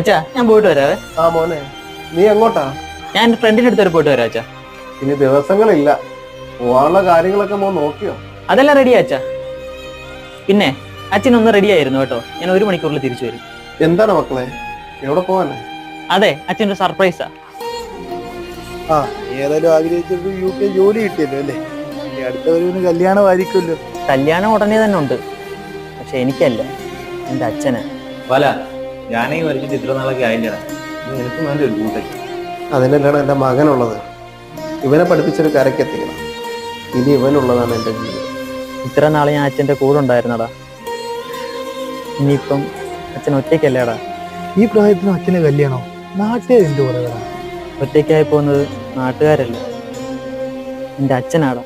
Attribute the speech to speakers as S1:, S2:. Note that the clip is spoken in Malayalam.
S1: അച്ഛാ ഞാൻ പോയിട്ട് വരാവേ.
S2: ആ മോനെ, നീ എങ്ങോട്ടാ?
S1: ഞാൻ എന്റെ ഫ്രണ്ടിന്റെ അടുത്ത് വരെ പോയിട്ട് വരാം അച്ഛാ.
S2: ഇനി ദിവസങ്ങളില്ല, പോവാനുള്ള കാര്യങ്ങളൊക്കെ മോൻ നോക്കിയോ?
S1: അതെല്ലാം റെഡിയാ അച്ഛാ. പിന്നെ അച്ഛനൊന്ന് റെഡി ആയിരുന്നു കേട്ടോ. ഞാൻ 1 മണിക്കൂറിൽ തിരിച്ചു വരും.
S2: എന്താണ് മക്കളെ, എവിടെ പോവാനാ?
S1: അതെ, അച്ഛൻ്റെ സർപ്രൈസാ.
S3: ആ ഏതായാലും ആഗ്രഹിച്ചൊരു UK ജോലി കിട്ടിയല്ലോ അല്ലേ? ഇനി അടുത്ത വരവിന് കല്യാണമായിരിക്കുമല്ലോ.
S1: കല്യാണം ഉടനെ തന്നെ ഉണ്ട്, പക്ഷെ എനിക്കല്ല, എൻ്റെ അച്ഛനാ.
S4: വല ഞാനേ മരിച്ചിട്ട് ഇത്ര നാളൊക്കെ ആയില്ലടാ. നിനക്കും വേണ്ട ഒരു കൂട്ടൊക്കെ.
S2: അതിനല്ലാണ് എൻ്റെ മകനുള്ളത്. ഇവനെ പഠിപ്പിച്ചൊരു കരക്കെത്തിക്കണം. ഇനി ഇവനുള്ളതാണ് എൻ്റെ ജീവിതം.
S1: ഇത്ര നാളെ ഞാൻ അച്ഛൻ്റെ കൂടെ ഉണ്ടായിരുന്നടാ. ഇനിയിപ്പം അച്ഛൻ ഒറ്റയ്ക്കല്ലേടാ.
S3: ഈ പ്രായത്തിന് അച്ഛനെ കല്യാണോ? നാട്ടുകാർ എന്ത് പറയാ?
S1: ഒറ്റയ്ക്കായി പോകുന്നത് നാട്ടുകാരല്ല, എൻ്റെ അച്ഛനാടാ.